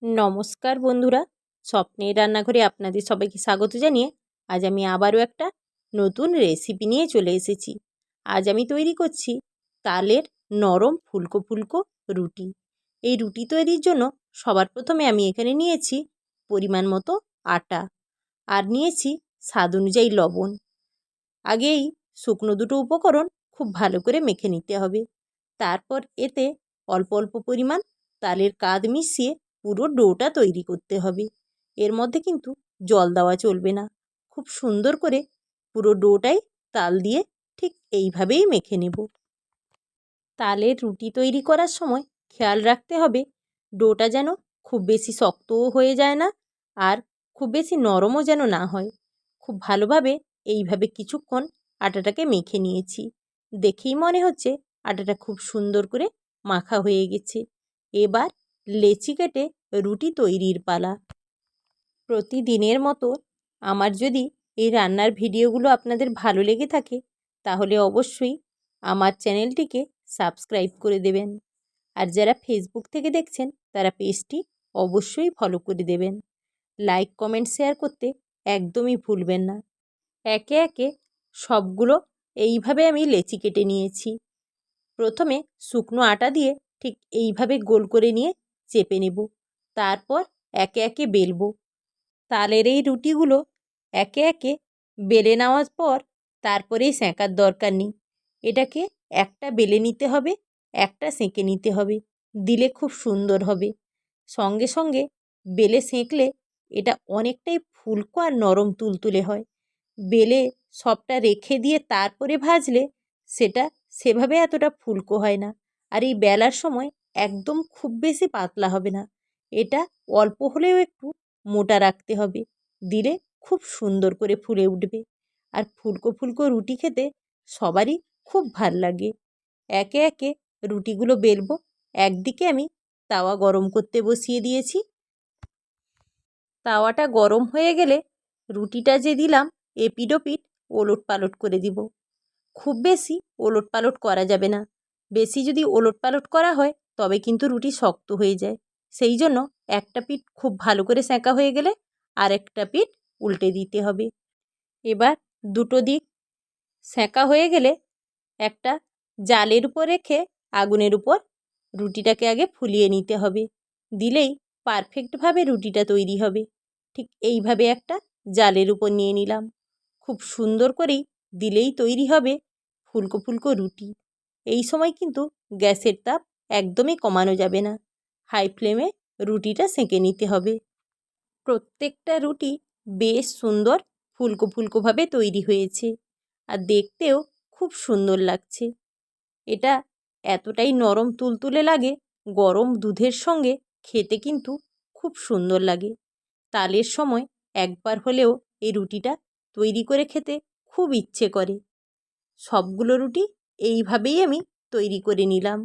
নমস্কার বন্ধুরা, স্বপ্নের রান্নাঘরে আপনাদের সবাইকে স্বাগত জানিয়ে আজ আমি আবারও একটা নতুন রেসিপি নিয়ে চলে এসেছি। আজ আমি তৈরি করছি তালের নরম ফুলকো ফুলকো রুটি। এই রুটি তৈরির জন্য সবার প্রথমে আমি এখানে নিয়েছি পরিমাণ মতো আটা, আর নিয়েছি স্বাদ অনুযায়ী লবণ। আগেই শুকনো দুটো উপকরণ খুব ভালো করে মেখে নিতে হবে। তারপর এতে অল্প অল্প পরিমাণ তালের কাদ মিশিয়ে পুরো ডোটা তৈরি করতে হবে। এর মধ্যে কিন্তু জল দেওয়া চলবে না। খুব সুন্দর করে পুরো ডোটাই তাল দিয়ে ঠিক এইভাবেই মেখে নেব। তালের রুটি তৈরি করার সময় খেয়াল রাখতে হবে ডোটা যেন খুব বেশি শক্তও হয়ে যায় না, আর খুব বেশি নরমও যেন না হয়। খুব ভালোভাবে এইভাবে কিছুক্ষণ আটাটাকে মেখে নিয়েছি। দেখেই মনে হচ্ছে আটাটা খুব সুন্দর করে মাখা হয়ে গেছে। এবার লেচি কেটে রুটি তৈরির পালা। প্রতিদিনের মতো আমার যদি এই রান্নার ভিডিওগুলো আপনাদের ভালো লেগে থাকে তাহলে অবশ্যই আমার চ্যানেলটিকে সাবস্ক্রাইব করে দেবেন। আর যারা ফেসবুক থেকে দেখছেন তারা পেজটি অবশ্যই ফলো করে দেবেন। লাইক কমেন্ট শেয়ার করতে একদমই ভুলবেন না। একে একে সবগুলো এইভাবে আমি লেচি কেটে নিয়েছি। প্রথমে শুকনো আটা দিয়ে ঠিক এইভাবে গোল করে নিয়ে চেপে নেব। তারপর একে একে বেলবো। তালের এই রুটিগুলো একে একে বেলে নেওয়ার পর তারপরেই সেঁকার দরকার নেই। এটাকে একটা বেলে নিতে হবে, একটা সেঁকে নিতে হবে, দিলে খুব সুন্দর হবে। সঙ্গে সঙ্গে বেলে সেঁকলে এটা অনেকটাই ফুলকো আর নরম তুলতুলে হয়। বেলে সবটা রেখে দিয়ে তারপরে ভাজলে সেটা সেভাবে এতটা ফুলকো হয় না। আর এই বেলার সময় একদম খুব বেশি পাতলা হবে না, এটা অল্প হলেও একটু মোটা রাখতে হবে, দিলে খুব সুন্দর করে ফুলে উঠবে। আর ফুলকো ফুলকো রুটি খেতে সবারই খুব ভাল লাগে। একে একে রুটিগুলো বেলবো। একদিকে আমি তাওয়া গরম করতে বসিয়ে দিয়েছি। তাওয়াটা গরম হয়ে গেলে রুটিটা যে দিলাম এপিঠ ওপিঠ ওলট পালট করে দিব। খুব বেশি ওলট পালট করা যাবে না। বেশি যদি ওলট পালট করা হয় তবে কিন্তু রুটি শক্ত হয়ে যায়। সেই জন্য একটা পিঠ খুব ভালো করে সেঁকা হয়ে গেলে আরেকটা পিঠ উল্টে দিতে হবে। এবার দুটো দিক সেঁকা হয়ে গেলে একটা জালের উপর রেখে আগুনের উপর রুটিটাকে আগে ফুলিয়ে নিতে হবে, দিলেই পারফেক্টভাবে রুটিটা তৈরি হবে। ঠিক এইভাবে একটা জালের উপর নিয়ে নিলাম। খুব সুন্দর করেই দিলেই তৈরি হবে ফুলকো ফুলকো রুটি। এই সময় কিন্তু গ্যাসের তাপ একদমই কমানো যাবে না, হাই ফ্লেমে রুটিটা সেঁকে নিতে হবে। প্রত্যেকটা রুটি বেশ সুন্দর ফুলকো ফুলকোভাবে তৈরি হয়েছে, আর দেখতেও খুব সুন্দর লাগছে। এটা এতটাই নরম তুলতুলে লাগে, গরম দুধের সঙ্গে খেতে কিন্তু খুব সুন্দর লাগে। তালের সময় একবার হলেও এই রুটিটা তৈরি করে খেতে খুব ইচ্ছে করে। সবগুলো রুটি এইভাবেই আমি তৈরি করে নিলাম।